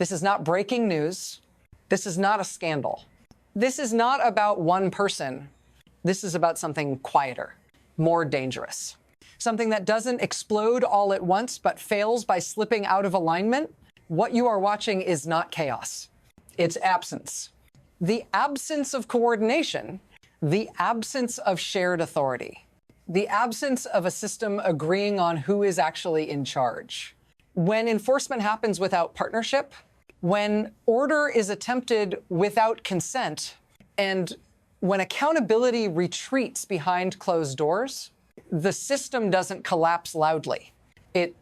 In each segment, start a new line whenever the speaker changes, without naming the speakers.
This is not breaking news. This is not a scandal. This is not about one person. This is about something quieter, more dangerous. Something that doesn't explode all at once, but fails by slipping out of alignment. What you are watching is not chaos. It's absence. The absence of coordination, the absence of shared authority, the absence of a system agreeing on who is actually in charge. When enforcement happens without partnership, when order is attempted without consent, and when accountability retreats behind closed doors, the system doesn't collapse loudly. It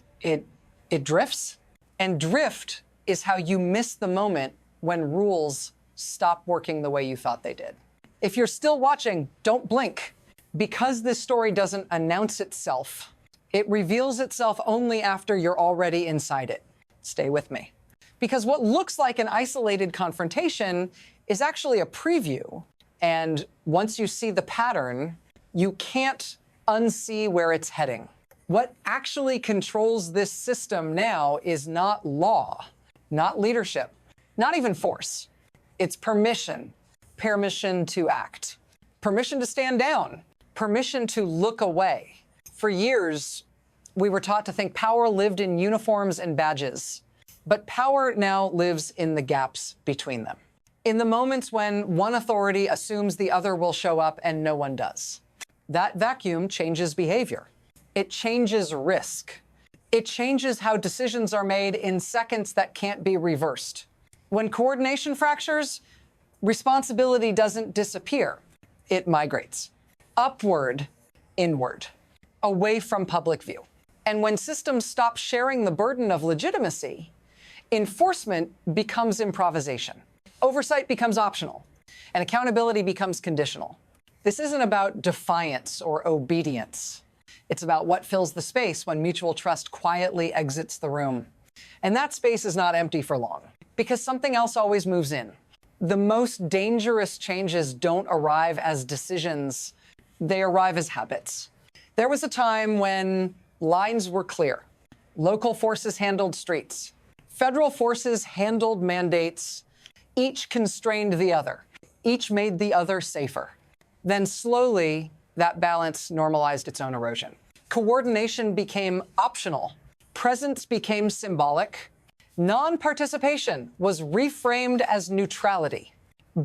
drifts, and drift is how you miss the moment when rules stop working the way you thought they did. If you're still watching, don't blink. Because this story doesn't announce itself, it reveals itself only after you're already inside it. Stay with me. Because what looks like an isolated confrontation is actually a preview. And once you see the pattern, you can't unsee where it's heading. What actually controls this system now is not law, not leadership, not even force. It's permission. Permission to act. Permission to stand down. Permission to look away. For years, we were taught to think power lived in uniforms and badges. But power now lives in the gaps between them. In the moments when one authority assumes the other will show up and no one does. That vacuum changes behavior. It changes risk. It changes how decisions are made in seconds that can't be reversed. When coordination fractures, responsibility doesn't disappear. It migrates. Upward, inward, away from public view. And when systems stop sharing the burden of legitimacy, enforcement becomes improvisation. Oversight becomes optional, and accountability becomes conditional. This isn't about defiance or obedience. It's about what fills the space when mutual trust quietly exits the room. And that space is not empty for long, because something else always moves in. The most dangerous changes don't arrive as decisions, they arrive as habits. There was a time when lines were clear. Local forces handled streets. Federal forces handled mandates. Each constrained the other. Each made the other safer. Then slowly, that balance normalized its own erosion. Coordination became optional. Presence became symbolic. Non-participation was reframed as neutrality.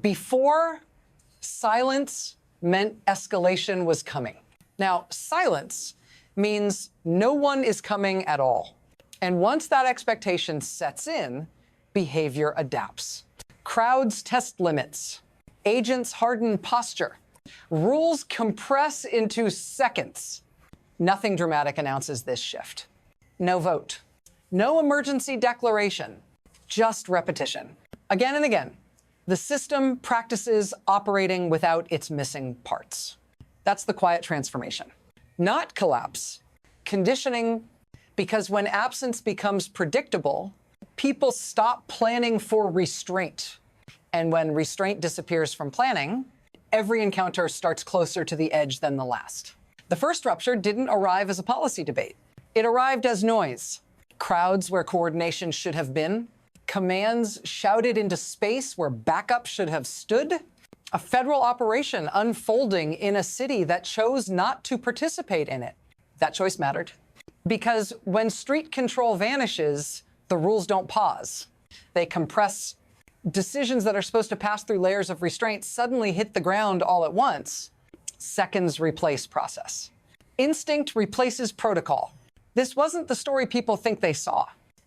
Before, silence meant escalation was coming. Now, silence means no one is coming at all. And once that expectation sets in, behavior adapts. Crowds test limits. Agents harden posture. Rules compress into seconds. Nothing dramatic announces this shift. No vote. No emergency declaration. Just repetition. Again and again. The system practices operating without its missing parts. That's the quiet transformation. Not collapse. Conditioning, because when absence becomes predictable, people stop planning for restraint. And when restraint disappears from planning, every encounter starts closer to the edge than the last. The first rupture didn't arrive as a policy debate. It arrived as noise. Crowds where coordination should have been. Commands shouted into space where backup should have stood. A federal operation unfolding in a city that chose not to participate in it. That choice mattered. Because when street control vanishes, the rules don't pause. They compress. Decisions that are supposed to pass through layers of restraint suddenly hit the ground all at once. Seconds replace process. Instinct replaces protocol. This wasn't the story people think they saw.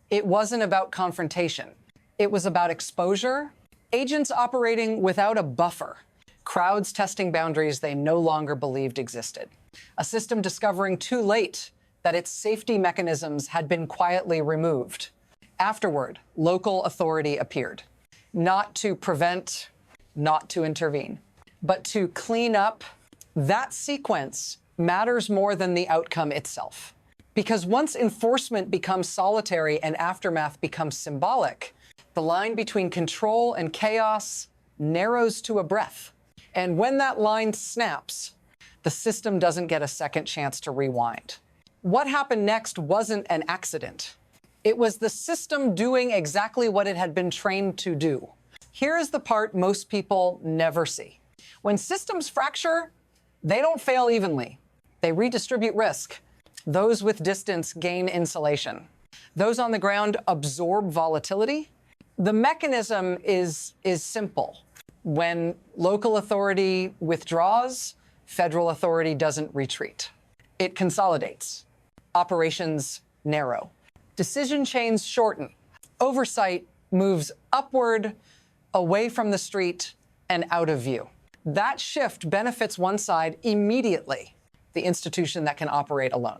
It wasn't about confrontation. It was about exposure, agents operating without a buffer, crowds testing boundaries they no longer believed existed, a system discovering too late that its safety mechanisms had been quietly removed. Afterward, local authority appeared. Not to prevent, not to intervene, but to clean up. That sequence matters more than the outcome itself. Because once enforcement becomes solitary and aftermath becomes symbolic, the line between control and chaos narrows to a breath. And when that line snaps, the system doesn't get a second chance to rewind. What happened next wasn't an accident. It was the system doing exactly what it had been trained to do. Here is the part most people never see. When systems fracture, they don't fail evenly. They redistribute risk. Those with distance gain insulation. Those on the ground absorb volatility. The mechanism is simple. When local authority withdraws, federal authority doesn't retreat. It consolidates. Operations narrow. Decision chains shorten. Oversight moves upward, away from the street, and out of view. That shift benefits one side immediately, the institution that can operate alone.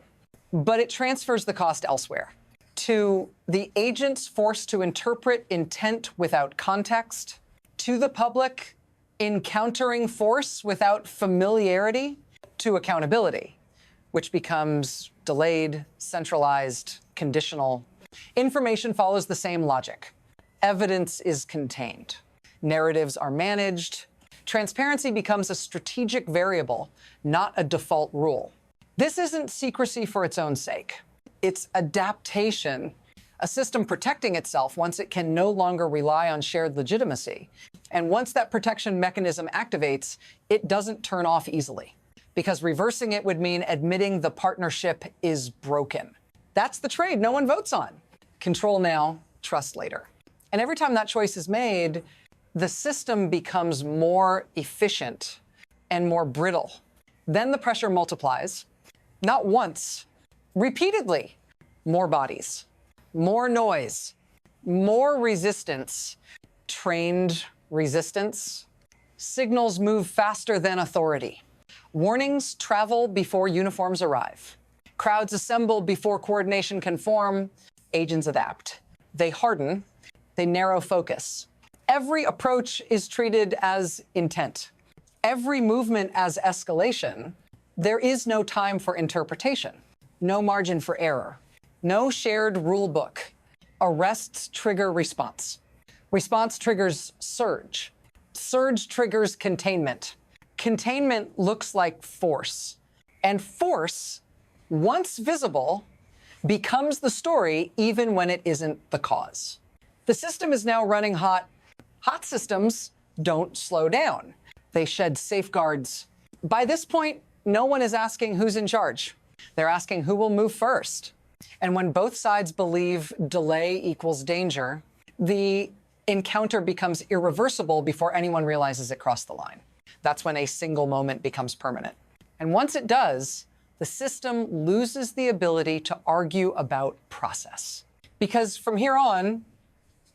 But it transfers the cost elsewhere, to the agents forced to interpret intent without context, to the public encountering force without familiarity, to accountability, which becomes delayed, centralized, conditional. Information follows the same logic. Evidence is contained. Narratives are managed. Transparency becomes a strategic variable, not a default rule. This isn't secrecy for its own sake. It's adaptation, a system protecting itself once it can no longer rely on shared legitimacy. And once that protection mechanism activates, it doesn't turn off easily, because reversing it would mean admitting the partnership is broken. That's the trade no one votes on. Control now, trust later. And every time that choice is made, the system becomes more efficient and more brittle. Then the pressure multiplies, not once, repeatedly. More bodies, more noise, more resistance, trained resistance. Signals move faster than authority. Warnings travel before uniforms arrive. Crowds assemble before coordination can form. Agents adapt. They harden. They narrow focus. Every approach is treated as intent. Every movement as escalation. There is no time for interpretation. No margin for error. No shared rule book. Arrests trigger response. Response triggers surge. Surge triggers containment. Containment looks like force. And force, once visible, becomes the story even when it isn't the cause. The system is now running hot. Hot systems don't slow down. They shed safeguards. By this point, no one is asking who's in charge. They're asking who will move first. And when both sides believe delay equals danger, the encounter becomes irreversible before anyone realizes it crossed the line. That's when a single moment becomes permanent. And once it does, the system loses the ability to argue about process. Because from here on,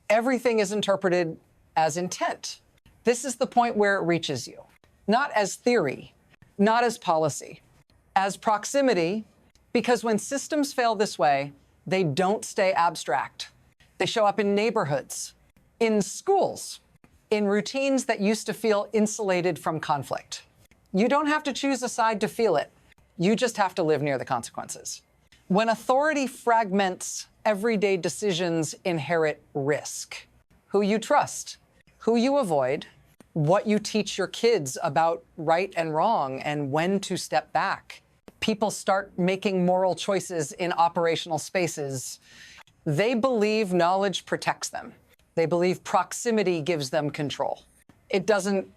everything is interpreted as intent. This is the point where it reaches you. Not as theory, not as policy, as proximity, because when systems fail this way, they don't stay abstract. They show up in neighborhoods, in schools, in routines that used to feel insulated from conflict. You don't have to choose a side to feel it. You just have to live near the consequences. When authority fragments, everyday decisions inherit risk. Who you trust, who you avoid, what you teach your kids about right and wrong and when to step back. People start making moral choices in operational spaces. They believe knowledge protects them. They believe proximity gives them control. It doesn't.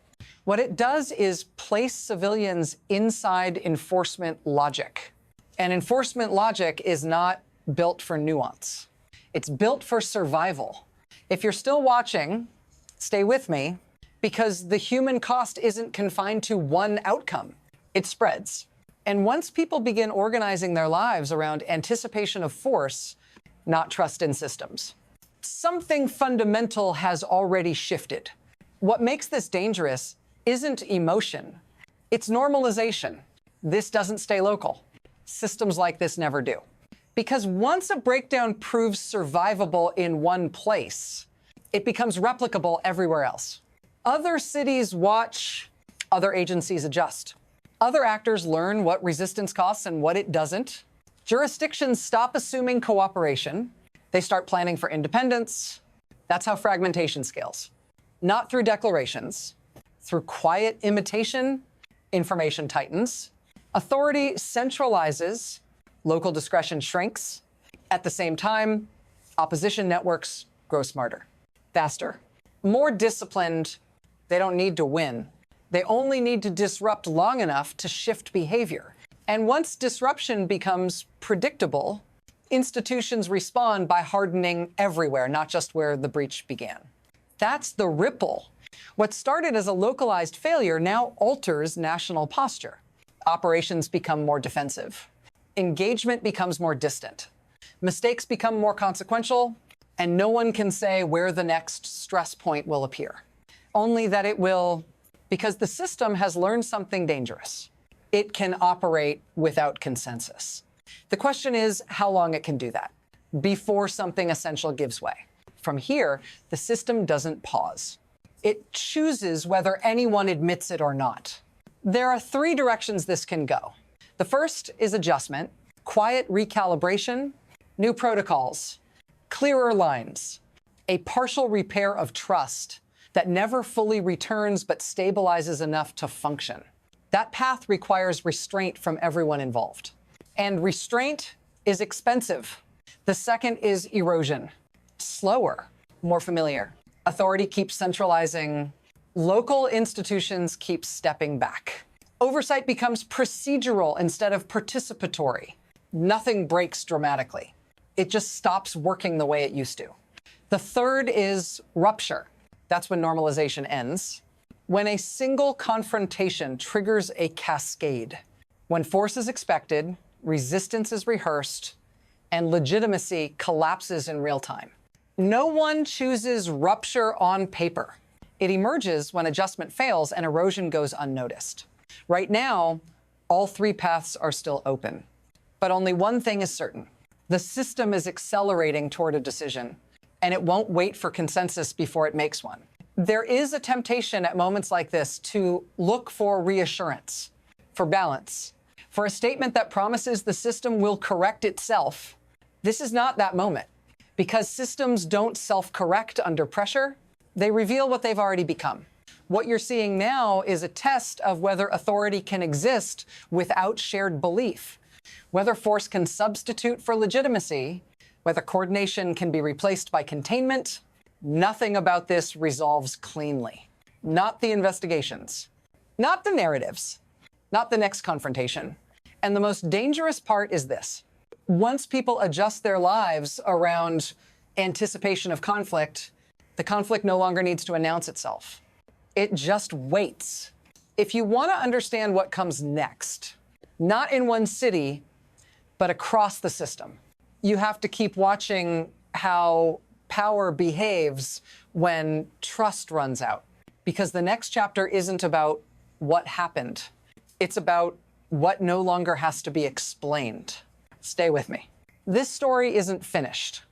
What it does is place civilians inside enforcement logic. And enforcement logic is not built for nuance. It's built for survival. If you're still watching, stay with me, because the human cost isn't confined to one outcome. It spreads. And once people begin organizing their lives around anticipation of force, not trust in systems, something fundamental has already shifted. What makes this dangerous isn't emotion. It's normalization. This doesn't stay local. Systems like this never do. Because once a breakdown proves survivable in one place, it becomes replicable everywhere else. Other cities watch, other agencies adjust. Other actors learn what resistance costs and what it doesn't. Jurisdictions stop assuming cooperation. They start planning for independence. That's how fragmentation scales. Not through declarations. Through quiet imitation, information tightens. Authority centralizes. Local discretion shrinks. At the same time, Opposition networks grow smarter, faster, more disciplined. They don't need to win. They only need to disrupt long enough to shift behavior. And once disruption becomes predictable, institutions respond by hardening everywhere, not just where the breach began. That's the ripple. What started as a localized failure now alters national posture. Operations become more defensive. Engagement becomes more distant. Mistakes become more consequential, and no one can say where the next stress point will appear. Only that it will, because the system has learned something dangerous. It can operate without consensus. The question is how long it can do that before something essential gives way. From here, the system doesn't pause. It chooses whether anyone admits it or not. There are three directions this can go. The first is adjustment, quiet recalibration, new protocols, clearer lines, a partial repair of trust that never fully returns but stabilizes enough to function. That path requires restraint from everyone involved. And restraint is expensive. The second is erosion. Slower, more familiar. Authority keeps centralizing. Local institutions keep stepping back. Oversight becomes procedural instead of participatory. Nothing breaks dramatically. It just stops working the way it used to. The third is rupture. That's when normalization ends. When a single confrontation triggers a cascade. When force is expected, resistance is rehearsed, and legitimacy collapses in real time. No one chooses rupture on paper. It emerges when adjustment fails and erosion goes unnoticed. Right now, all three paths are still open. But only one thing is certain. The system is accelerating toward a decision, and it won't wait for consensus before it makes one. There is a temptation at moments like this to look for reassurance, for balance, for a statement that promises the system will correct itself. This is not that moment. Because systems don't self-correct under pressure, they reveal what they've already become. What you're seeing now is a test of whether authority can exist without shared belief, whether force can substitute for legitimacy, whether coordination can be replaced by containment. Nothing about this resolves cleanly. Not the investigations, not the narratives, not the next confrontation. And the most dangerous part is this. Once people adjust their lives around anticipation of conflict, the conflict no longer needs to announce itself. It just waits. If you want to understand what comes next, not in one city, but across the system, you have to keep watching how power behaves when trust runs out. Because the next chapter isn't about what happened. It's about what no longer has to be explained. Stay with me. This story isn't finished.